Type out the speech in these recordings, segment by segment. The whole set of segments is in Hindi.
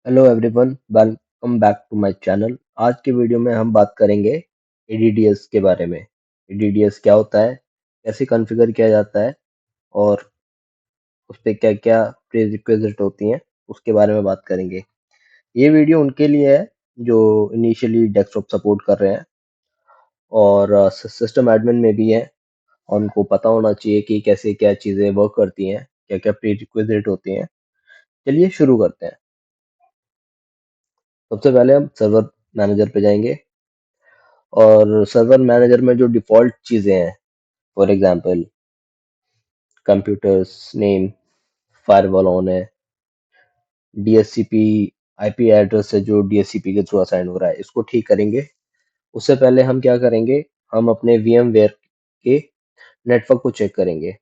Hello everyone, welcome back to my channel. आज की वीडियो में हम बात करेंगे एडीडीएस के बारे में। एडीडीएस क्या होता है, कैसे कॉन्फ़िगर किया जाता है और उस पे क्या-क्या प्रीरिक्विजिट होती हैं, उसके बारे में बात करेंगे। ये वीडियो उनके लिए है जो इनिशियली डेस्कटॉप सपोर्ट कर रहे हैं और सिस्टम एडमिन में भी हैं और उनको पता होना चाहिए कि कैसे क्या चीज़ें वर्क करती हैं, क्या-क्या प्रीरिक्विजिट होती हैं। चलिए शुरू करते हैं। सबसे पहले हम सर्वर मैनेजर पे जाएंगे और सर्वर मैनेजर में जो डिफ़ॉल्ट चीज़ें हैं, for example computers name, firewall on है, डीएचसीपी आईपी एड्रेस है जो डीएचसीपी के थ्रू असाइन हो रहा है, इसको ठीक करेंगे। उससे पहले हम क्या करेंगे, हम अपने वीएमवेयर के नेटवर्क को चेक करेंगे।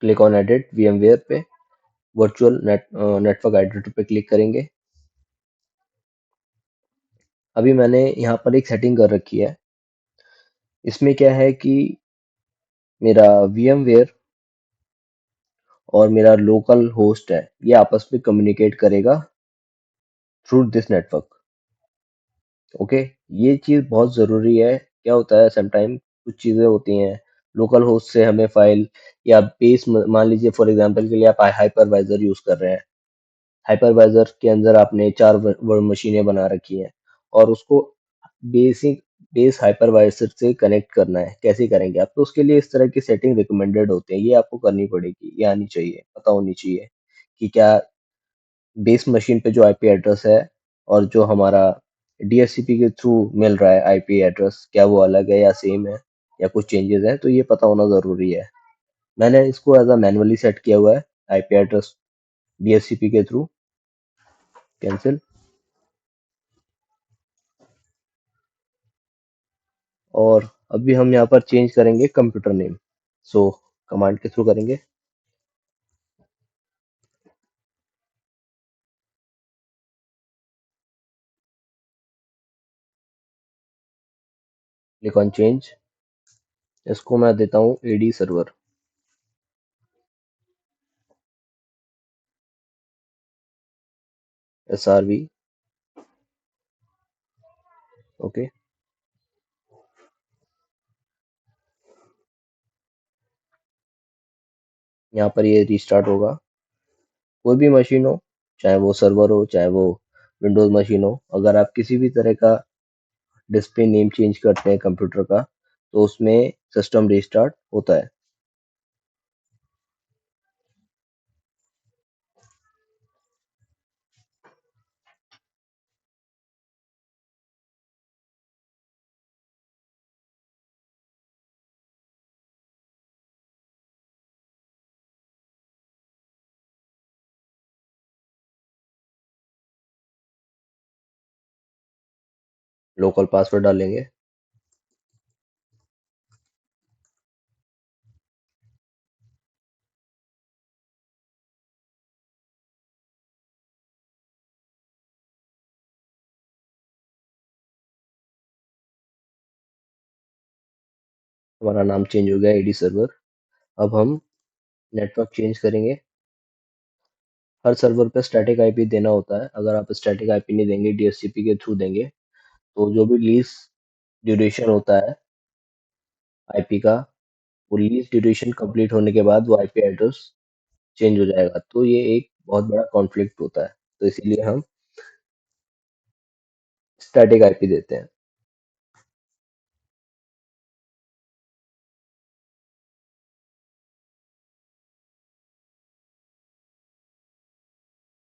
क्लिक ऑन एडिट वीएमवेयर पे, वर्चुअल नेटवर्क आइडेंटिटी पे क्लिक करेंगे। अभी मैंने यहाँ पर एक सेटिंग कर रखी है। इसमें क्या है कि मेरा वीएमवेयर और मेरा लोकल होस्ट है, ये आपस में कम्युनिकेट करेगा थ्रू दिस नेटवर्क। ओके, ये चीज़ बहुत ज़रूरी है। क्या होता है, समटाइम कुछ चीज़ें होती हैं, लोकल होस्ट से हमें फाइल या बेस, मान लीजिए फॉर एग्जांपल के लिए आप हाइपरवाइजर यूज़ कर रहे हैं। हाइपरवाइजर के अंदर आपने 4 मशीनें बना रखी हैं और उसको बेसिक बेस हाइपरवाइजर से कनेक्ट करना है। कैसे करेंगे आप? तो उसके लिए इस तरह की सेटिंग रिकमेंडेड होते हैं, ये आपको करनी पड़ेगी, ये आनी चाहिए, पता होनी चाहिए कि क्या बेस मशीन पे जो आईपी एड्रेस है और जो हमारा डीएचसीपी के थ्रू मिल रहा है आईपी एड्रेस, क्या वो अलग है या सेम है या कुछ चेंजेस हैं, तो ये पता होना ज़रूरी है। मैंने इसको एज अ मैनुअली सेट किया हुआ है, आईपी एड्रेस डीएचसीपी के थ्रू। कैंसिल। और अभी हम यहाँ पर चेंज करेंगे कंप्यूटर नेम, सो कमांड के थ्रू करेंगे। Click on change. इसको मैं देता हूँ एडी सर्वर, एसआरवी। ओके, यहाँ पर ये रीस्टार्ट होगा। कोई भी मशीन हो, चाहे वो सर्वर हो चाहे वो विंडोज मशीन हो, अगर आप किसी भी तरह का डिस्प्ले नेम चेंज करते हैं कंप्यूटर का, तो उसमें सिस्टम रीस्टार्ट होता है। लोकल पासवर्ड डालेंगे। हमारा नाम चेंज हो गया एडी सर्वर। अब हम नेटवर्क चेंज करेंगे। हर सर्वर पे स्टैटिक आईपी देना होता है। अगर आप स्टैटिक आईपी नहीं देंगे, डीएचसीपी के थ्रू देंगे, तो जो भी लीज ड्यूरेशन होता है आईपी का, वो लीज ड्यूरेशन कंप्लीट होने के बाद वो आईपी एड्रेस चेंज हो जाएगा। तो ये एक बहुत बड़ा कॉन्फ्लिक्ट होता है, तो इसीलिए हम स्टैटिक आईपी देते हैं।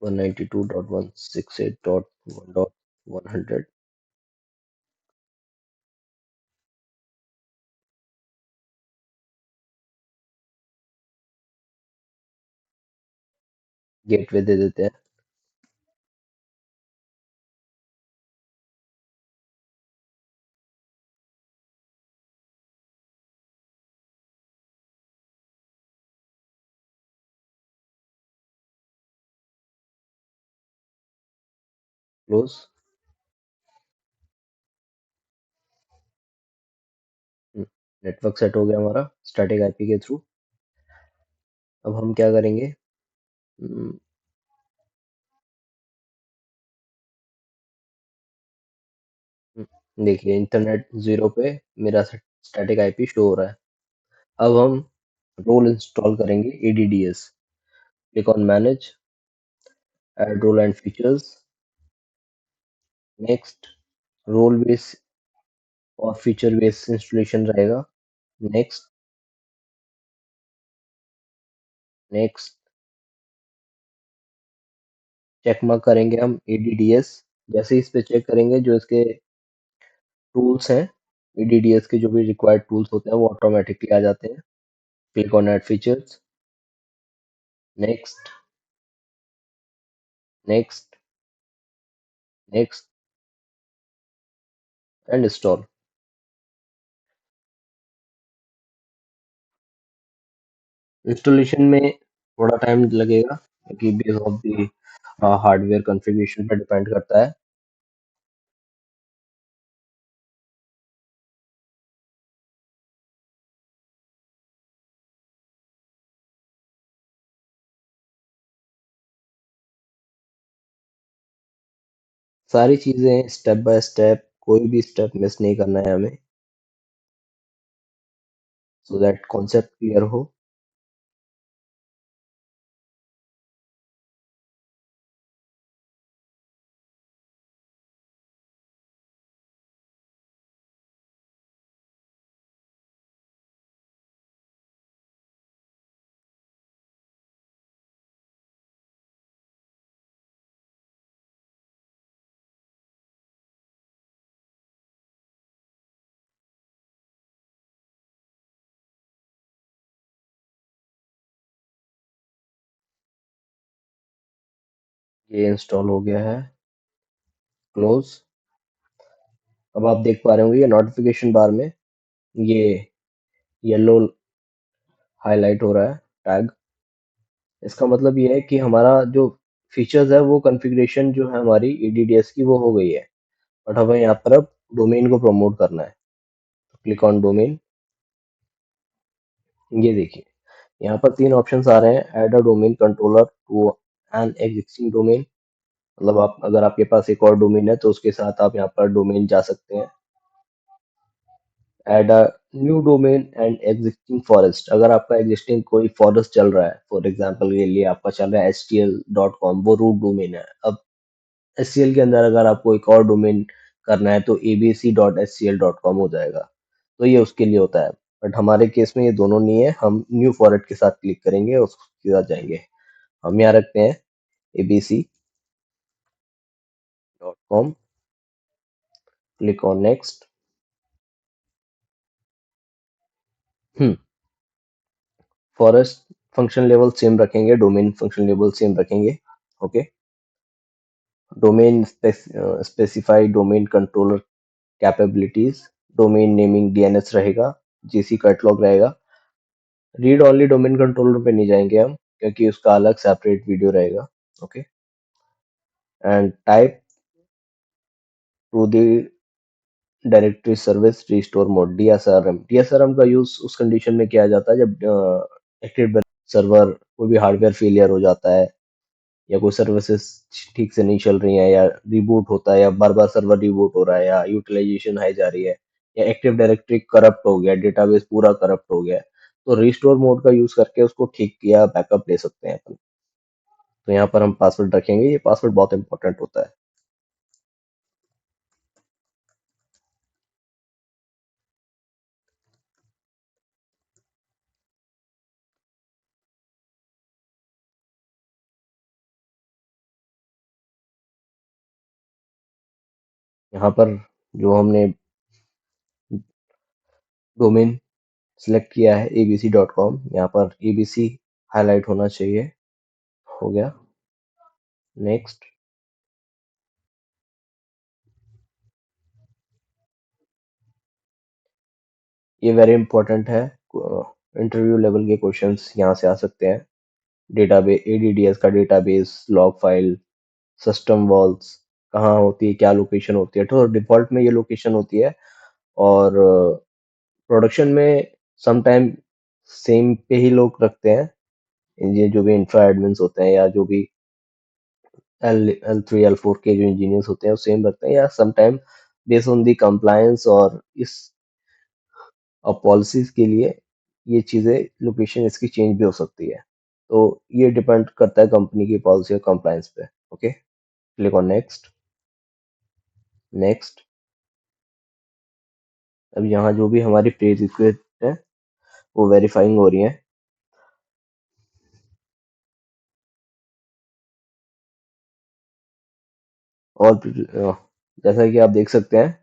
192.168.1.100 गेटवे दे देते हैं। क्लोज। नेटवर्क सेट हो गया हमारा स्टैटिक आईपी के थ्रू। अब हम क्या करेंगे? हम्म, देखिए इंटरनेट जीरो पे मेरा स्टैटिक आईपी शो हो रहा है। अब हम रोल इंस्टॉल करेंगे ADDS। Click on manage, add role and features, next. Role base और फीचर बेस इंस्टॉलेशन रहेगा। Next, next. चेक मार्क करेंगे हम ADDS। जैसे ही इस पे चेक करेंगे, जो इसके टूल्स हैं, ADDS के जो भी रिक्वायर्ड टूल्स होते हैं वो ऑटोमेटिकली आ जाते हैं। Click on add features, next, next, next and install. Installation में थोड़ा टाइम लगेगा क्योंकि base of the hardware configuration पर डिपेंड करता है। सारी चीजें स्टेप बाय स्टेप, कोई भी स्टेप मिस नहीं करना है हमें, सो दैट कॉन्सेप्ट क्लियर हो। ये इंस्टॉल हो गया है। क्लोज। अब आप देख पा रहे होंगे ये नोटिफिकेशन बार में ये येलो हाईलाइट हो रहा है टैग। इसका मतलब ये है कि हमारा जो फीचर्स है वो कॉन्फ़िगरेशन जो है हमारी ADDS की वो हो गई है। बट हमें यहाँ पर अब डोमेन को प्रमोट करना है। Click on domain. ये देखिए यहाँ पर 3 ऑप्शंस आ रहे हैं। Add a domain controller to an existing domain. मतलब आप, अगर आपके पास एक और डोमेन है तो उसके साथ आप यहाँ पर डोमेन जा सकते हैं। Add a new domain and existing forest. अगर आपका एग्जिस्टिंग कोई फॉरेस्ट चल रहा है, फॉर एग्जांपल के लिए आपका चल रहा है HTL.com, वो रूट डोमेन है। अब HCL के अंदर अगर आपको एक और डोमेन करना है तो abc.scl.com हो जाएगा। तो ये उसके लिए होता है। बट हमारे केस में ये दोनों नहीं है, हम न्यू फॉरेस्ट के साथ क्लिक करेंगे और उसके साथ जाएंगे। हम यहाँ रखते हैं abc.com। Click on next. Hmm forest function level same रखेंगे, डोमेन फंक्शन लेवल सेम रखेंगे। Okay. Domain specify domain controller capabilities. Domain naming DNS रहेगा, GC कैटलॉग रहेगा। रीड ओनली डोमेन कंट्रोलर पे नहीं जाएंगे हम क्योंकि उसका अलग सेपरेट वीडियो रहेगा। Okay. And type to the directory service restore mode, DSRM का यूज उस कंडीशन में किया जाता है जब एक्टिव सर्वर कोई भी हार्डवेयर फेलियर हो जाता है, या कोई सर्विसेज ठीक से नहीं चल रही हैं, या रिबूट होता है, या बार बार सर्वर रिबूट हो रहा है, या यूटिलाइजेशन हाई जा रही है, या एक्टिव डायरेक्टरी करप्ट हो गया, डेटाबेस पूरा करप्ट हो गया, तो रिस्टोर मोड का यूज करके उसको ठीक किया बैकअप ले सकते हैं अपन। तो यहाँ पर हम पासवर्ड रखेंगे, ये पासवर्ड बहुत इंपॉर्टेंट होता है। यहाँ पर जो हमने डोमेन सिलेक्ट किया है abc.com, यहाँ पर ABC हाईलाइट होना चाहिए। हो गया। नेक्स्ट। ये वेरी इंपॉर्टेंट है। इंटरव्यू लेवल के क्वेश्चंस यहाँ से आ सकते हैं। डेटाबेस, ADDS का database log file, system walls कहाँ होती है, क्या लोकेशन होती है, तो डिफॉल्ट में ये लोकेशन होती है। और प्रोडक्शन में समटाइम सेम पे ही लोग रखते हैं, ये जो भी इंफ्रा एडमिन्स होते हैं या जो भी L3 L4 के जो इंजीनियर्स होते हैं वो सेम रखते हैं, या sometime based on the compliance और इस पॉलिसीज के लिए ये चीजें लोकेशन इसकी चेंज भी हो सकती है। तो ये डिपेंड करता है कंपनी की पॉलिसी और कंप्लायंस पे। Okay, click on next. Next. अब यहाँ जो भी हमारी प्री रिक्वेस्ट है वो वेरीफाइंग हो रही है। और जैसा कि आप देख सकते हैं,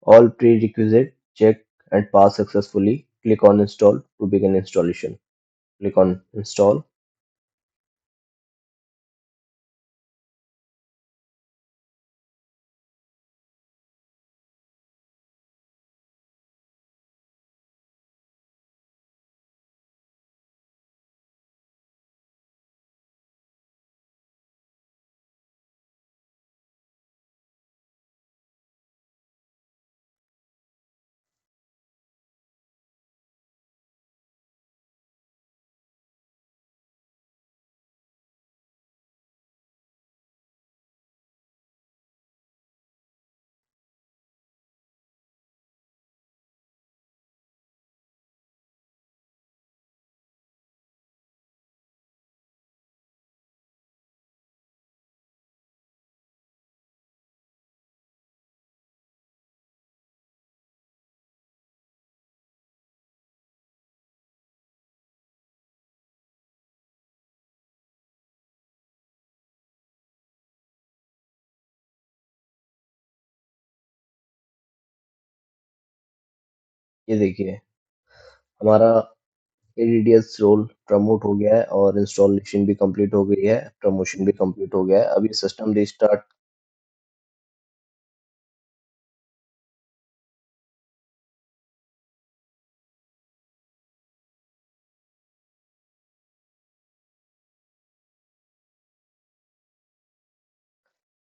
all prerequisite check and pass successfully, click on install to begin installation. Click on install. ये देखिए, हमारा एडीडीएस रोल प्रमोट हो गया है और इंस्टॉलेशन भी कंप्लीट हो गई है, प्रमोशन भी कंप्लीट हो गया है। अभी system restart.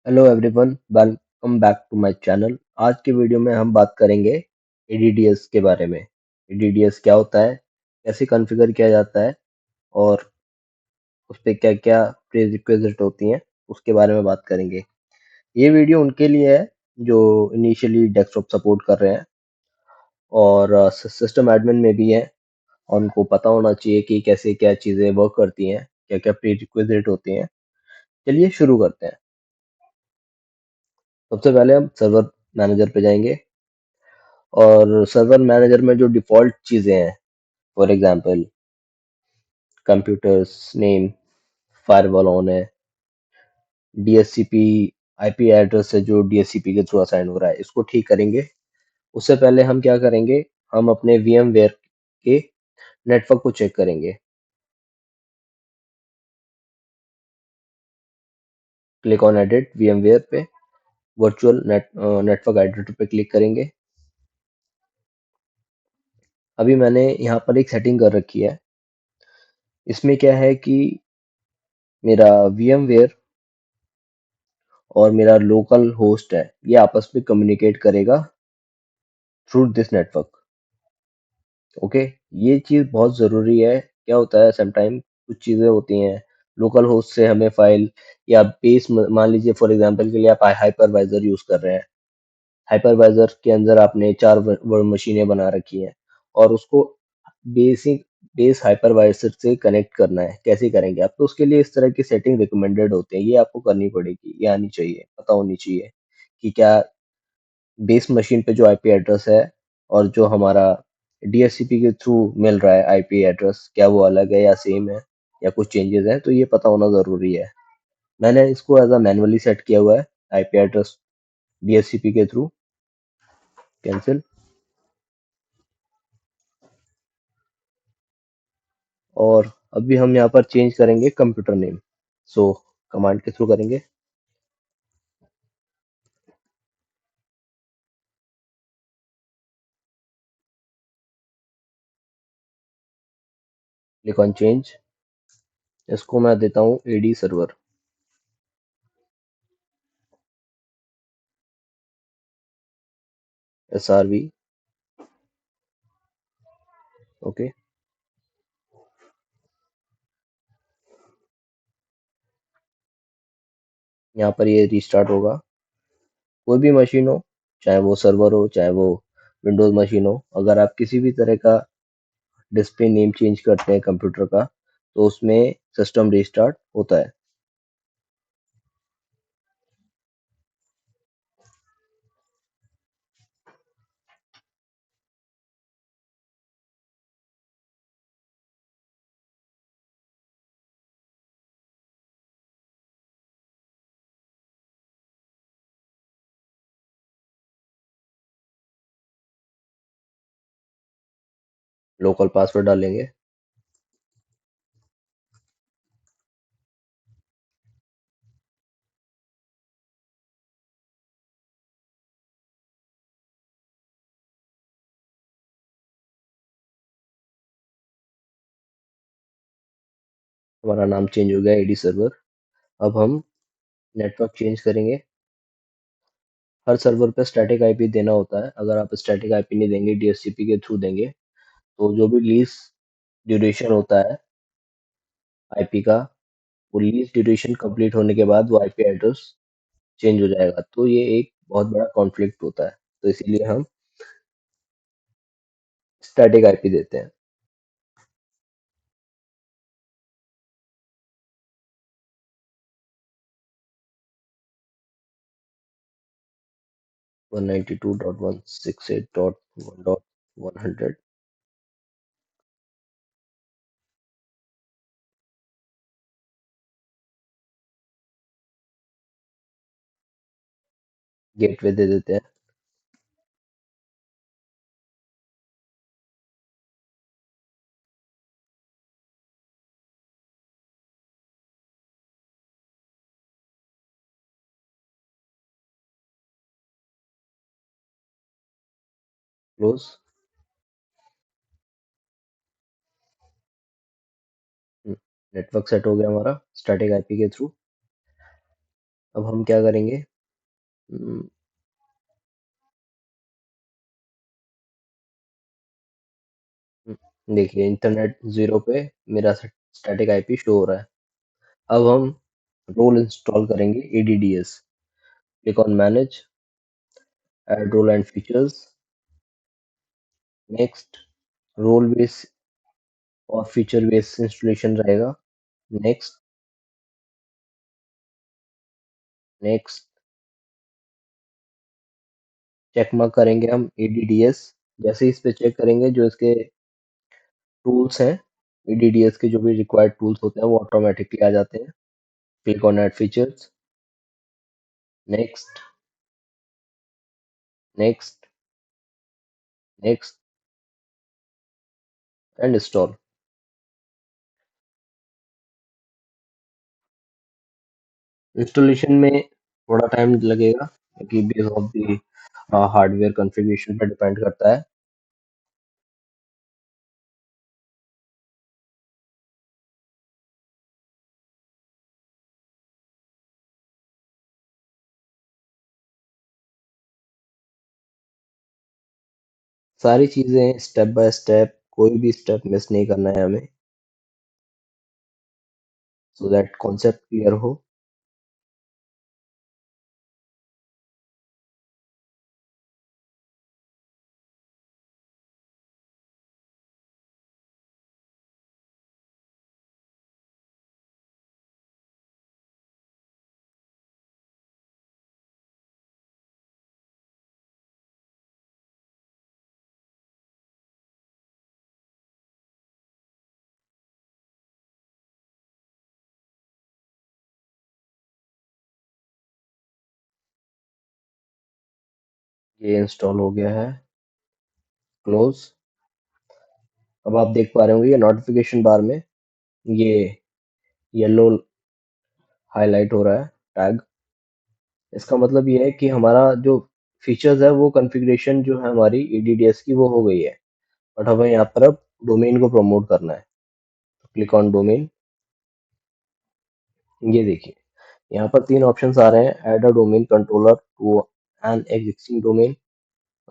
Hello everyone, welcome back to my channel. आज के वीडियो में हम बात करेंगे एडीडीएस के बारे में। एडीडीएस क्या होता है, कैसे कॉन्फ़िगर किया जाता है और उस पे क्या क्या प्रीरिक्विजिट होती हैं, उसके बारे में बात करेंगे। ये वीडियो उनके लिए है जो इनिशियली डेस्कटॉप सपोर्ट कर रहे हैं और सिस्टम एडमिन में भी है, और उनको पता होना चाहिए कि कैसे क्या चीज़ें वर्क करती हैं, क्या क्या प्रीरिक्विजिट होती हैं। चलिए शुरू करते हैं। सबसे पहले हम सर्वर मैनेजर पे जाएंगे, और सर्वर मैनेजर में जो डिफ़ॉल्ट चीज़ें हैं, for example computers name, firewall on है, डीएचसीपी आईपी एड्रेस है जो डीएचसीपी के थ्रू असाइन हो रहा है, इसको ठीक करेंगे। उससे पहले हम क्या करेंगे, हम अपने VMware के नेटवर्क को चेक करेंगे। क्लिक ऑन एडिट VMware पे, वर्चुअल नेटवर्क एडिटर पे क्लिक करेंगे। अभी मैंने यहाँ पर एक सेटिंग कर रखी है। इसमें क्या है कि मेरा VMware और मेरा लोकल होस्ट है, ये आपस में कम्युनिकेट करेगा थ्रू दिस नेटवर्क। ओके, ये चीज़ बहुत ज़रूरी है। क्या होता है, समटाइम कुछ चीज़ें होती हैं, लोकल होस्ट से हमें फाइल या बेस, मान लीजिए फॉर एग्जांपल के लिए आप हाइपरवाइजर यूज़ कर रहे हैं। हाइपरवाइजर के अंदर आपने 4 मशीनें बना रखी हैं और उसको बेसिक बेस हाइपरवाइजर से कनेक्ट करना है। कैसे करेंगे आप? तो उसके लिए इस तरह की सेटिंग रिकमेंडेड होते हैं, ये आपको करनी पड़ेगी, ये आनी चाहिए, पता होनी चाहिए कि क्या बेस मशीन पे जो आईपी एड्रेस है और जो हमारा डीएचसीपी के थ्रू मिल रहा है आईपी एड्रेस, क्या वो अलग है या सेम है या कुछ चेंजेस हैं, तो ये पता होना ज़रूरी है। मैंने इसको एज अ मैनुअली सेट किया हुआ है, आईपी एड्रेस डीएचसीपी के थ्रू। कैंसिल। और अभी हम यहाँ पर चेंज करेंगे कंप्यूटर नेम, सो कमांड के थ्रू करेंगे। Click on change. इसको मैं देता हूँ एडी सर्वर, SRV। ओके, यहाँ पर ये रिस्टार्ट होगा। कोई भी मशीन हो, चाहे वो सर्वर हो, चाहे वो विंडोज़ मशीन हो, अगर आप किसी भी तरह का डिस्प्ले नेम चेंज करते हैं कंप्यूटर का, तो उसमें सिस्टम रिस्टार्ट होता है। लोकल पासवर्ड डालेंगे। हमारा नाम चेंज हो गया एडी सर्वर। अब हम नेटवर्क चेंज करेंगे। हर सर्वर पे स्टैटिक आईपी देना होता है। अगर आप स्टैटिक आईपी नहीं देंगे, डीएचसीपी के थ्रू देंगे, तो जो भी लीज ड्यूरेशन होता है आईपी का, वो लीज ड्यूरेशन कंप्लीट होने के बाद वो आईपी एड्रेस चेंज हो जाएगा। तो ये एक बहुत बड़ा कॉन्फ्लिक्ट होता है। तो इसीलिए हम स्टैटिक आईपी देते हैं। 192.168.1.100 गेटवे दे देते हैं। क्लोज। नेटवर्क सेट हो गया हमारा स्टैटिक आईपी के थ्रू। अब हम क्या करेंगे? हम्म, देखिए इंटरनेट जीरो पे मेरा स्टैटिक आईपी शो हो रहा है। अब हम रोल इंस्टॉल करेंगे ADDS. Click on manage, add role and features, next. Role base और फीचर बेस इंस्टॉलेशन रहेगा। Next, next. चेक मार्क करेंगे हम एडीडीएस। जैसे ही इस पे चेक करेंगे, जो इसके टूल्स हैं, एडीडीएस के जो भी रिक्वायर्ड टूल्स होते हैं वो ऑटोमेटिकली आ जाते हैं। Click on add features, next, next, next and install. Installation में थोड़ा टाइम लगेगा, क्योंकि base of the hardware configuration पर डिपेंड करता है। सारी चीजें स्टेप बाय स्टेप, कोई भी स्टेप मिस नहीं करना है हमें, सो दैट कॉन्सेप्ट क्लियर हो। ये इंस्टॉल हो गया है। क्लोज। अब आप देख पा रहे होंगे ये नोटिफिकेशन बार में ये येलो हाईलाइट हो रहा है टैग। इसका मतलब ये है कि हमारा जो फीचर्स है, वो कॉन्फ़िगरेशन जो है हमारी एडीडीएस की, वो हो गई है। बट हमें यहाँ पर अब डोमेन को प्रमोट करना है। Click on domain. ये देखिए यहाँ पर तीन ऑप्शंस आ रहे हैं। Add a domain controller to an existing domain.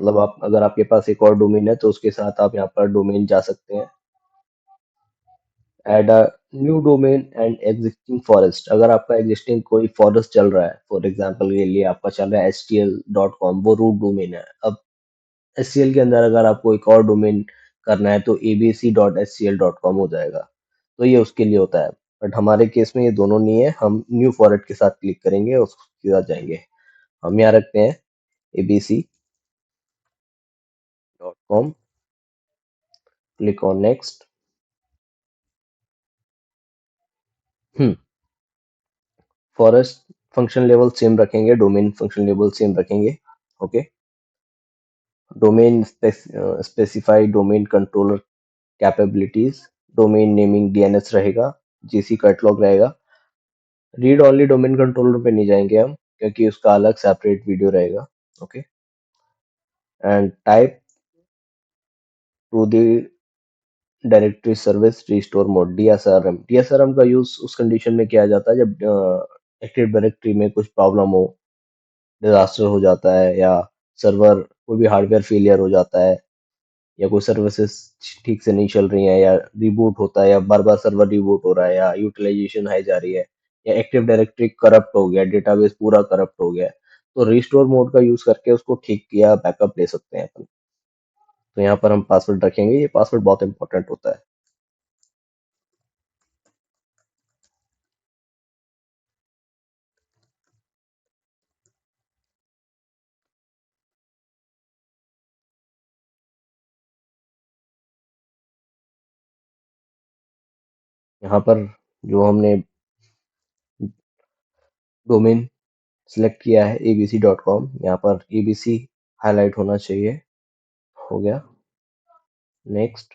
मतलब आप, अगर आपके पास एक और डोमेन है तो उसके साथ आप यहाँ पर डोमेन जा सकते हैं। Add a new domain and existing forest. अगर आपका एग्जिस्टिंग कोई फॉरेस्ट चल रहा है, फॉर एग्जांपल के लिए आपका चल रहा है stl.com, वो रूट डोमेन है। अब एससीएल के अंदर अगर आपको एक और डोमेन करना है तो abc.scl.com हो जाएगा। तो ये उसके लिए होता है। बट हमारे केस में ये दोनों नहीं है, हम न्यू फॉरेस्ट के साथ क्लिक करेंगे और उसके साथ जाएंगे। हम यहाँ रखते हैं abc.com, click on next. Hmm forest function level same रखेंगे, डोमेन फंक्शन लेवल सेम रखेंगे। Okay. Domain specify domain controller capabilities, domain naming DNS रहेगा, जीसी कैटलॉग रहेगा। रीड ओनली डोमेन कंट्रोलर पे नहीं जाएंगे हम, क्योंकि उसका अलग सेपरेट वीडियो रहेगा। Okay. And type to the directory service restore mode, DSRM. DSRM का यूज उस कंडीशन में किया जाता है जब एक्टिव डायरेक्टरी में कुछ प्रॉब्लम हो, डिजास्टर हो जाता है, या सर्वर कोई भी हार्डवेयर फेलियर हो जाता है, या कोई सर्विसेज ठीक से नहीं चल रही हैं, या रिबूट होता है, या बार बार सर्वर रिबूट हो रहा है, या यूटिलाइजेशन हाई जा रही है, या एक्टिव डायरेक्टरी करप्ट हो गया, डेटाबेस पूरा करप्ट हो गया है, तो रिस्टोर मोड का यूज करके उसको ठीक किया बैकअप ले सकते हैं अपन। तो यहाँ पर हम पासवर्ड रखेंगे, ये पासवर्ड बहुत इंपॉर्टेंट होता है। यहाँ पर जो हमने डोमेन सिलेक्ट किया है abc.com, यहाँ पर abc हाईलाइट होना चाहिए। हो गया। नेक्स्ट।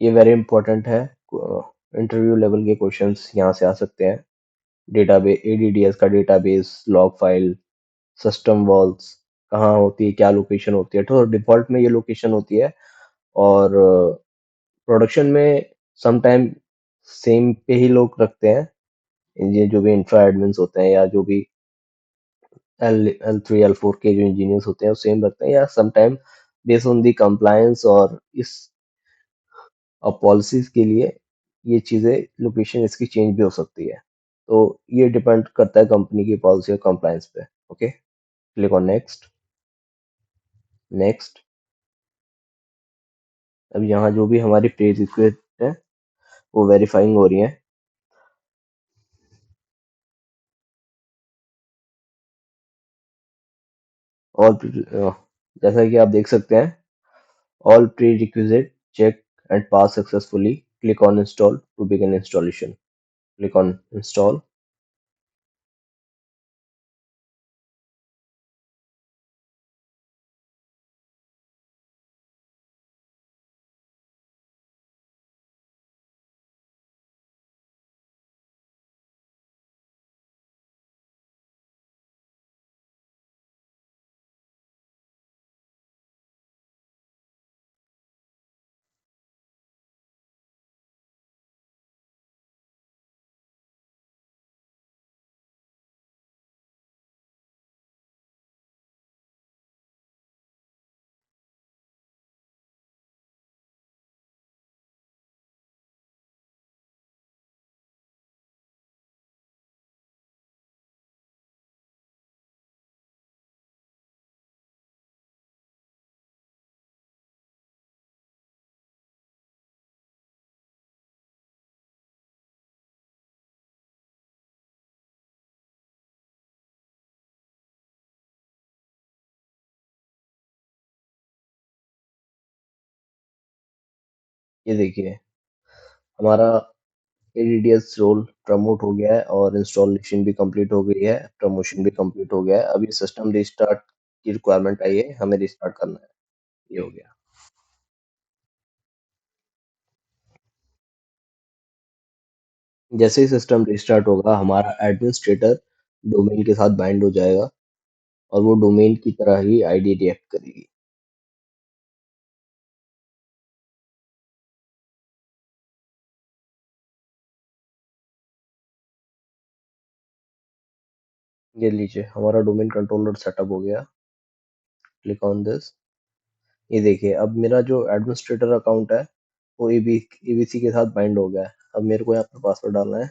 ये वेरी इंपॉर्टेंट है, इंटरव्यू लेवल के क्वेश्चंस यहाँ से आ सकते हैं। डेटाबेस, एडीडीएस का database, log file, system walls कहाँ होती है, क्या लोकेशन होती है। तो डिफॉल्ट में ये लोकेशन होती है, और प्रोडक्शन में समटाइम सेम पे ही लोग रखते हैं। ये जो भी इंफ्रा एडमिन्स होते हैं, या जो भी L3 L4 के जो इंजीनियर्स होते हैं वो सेम रखते हैं, या sometime based on the compliance और इस पॉलिसीज के लिए ये चीजें, लोकेशन इसकी चेंज भी हो सकती है। तो ये डिपेंड करता है कंपनी की पॉलिसी और कंप्लायंस पे। Okay. Click on next. Next. अब यहाँ जो भी हमारी प्री रिक्वेस्ट है वो वेरीफाइंग हो रही है। और जैसा कि आप देख सकते हैं, all prerequisite check and pass successfully, click on install to begin installation. Click on install. ये देखिए, हमारा एडीडीएस रोल प्रमोट हो गया है, और इंस्टॉलेशन भी कंप्लीट हो गई है, प्रमोशन भी कंप्लीट हो गया है। अभी सिस्टम रिस्टार्ट की रिक्वायरमेंट आई है, हमें रिस्टार्ट करना है। ये हो गया। जैसे ही सिस्टम रिस्टार्ट होगा, हमारा एडमिनिस्ट्रेटर डोमेन के साथ बाइंड हो जाएगा, और वो डोमेन की तरह ही आईडी रिएक्ट करेगी। ये लीजिए, हमारा डोमेन कंट्रोलर सेटअप हो गया। Click on this. ये देखिए अब मेरा जो एडमिनिस्ट्रेटर अकाउंट है वो एबीसी के साथ बाइंड हो गया है। अब मेरे को यहाँ पर पासवर्ड डालना है।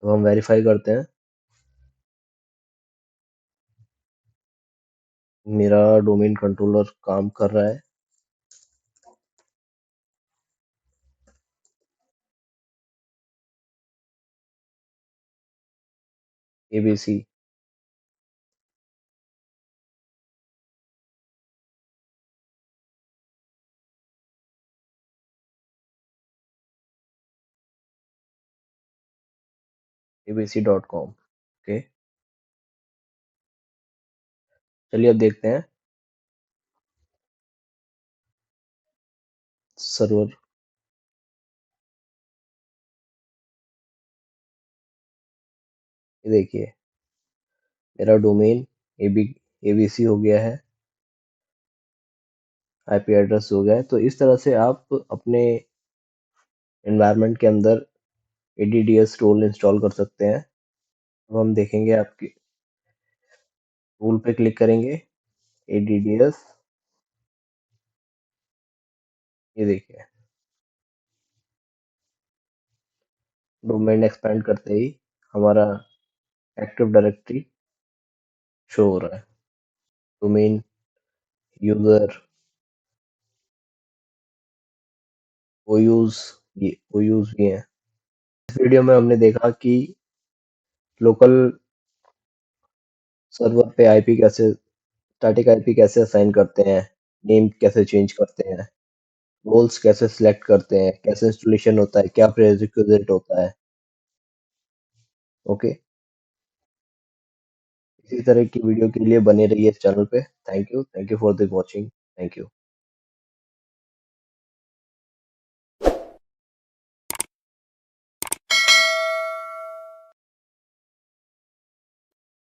तो हम वेरीफाई करते हैं। मेरा डोमेन कंट्रोलर काम कर रहा है। एबीसी। abc.com। ओके, चलिए अब देखते हैं सर्वर। ये देखिए मेरा डोमेन एबी एबीसी हो गया है, आईपी एड्रेस हो गया है। तो इस तरह से आप अपने एनवायरनमेंट के अंदर एडीडीएस रोल इंस्टॉल कर सकते हैं। अब हम देखेंगे आपकी टूल पे क्लिक करेंगे, एडीडीएस। ये देखिए डोमेन एक्सपेंड करते ही हमारा एक्टिव डायरेक्टरी शो हो रहा है। डोमेन, यूजर, ओयूज, ये ओयूज भी हैं। इस वीडियो में हमने देखा कि लोकल सर्वर पे आईपी कैसे, स्टैटिक आईपी कैसे असाइन करते हैं, नेम कैसे चेंज करते हैं, रोल्स कैसे सिलेक्ट करते हैं, कैसे इंस्टॉलेशन होता है, क्या प्रेरिक्विजिट होता है। ओके, इसी तरह की वीडियो के लिए बने रहिए इस चैनल पे। Thank you for the watching. Thank you.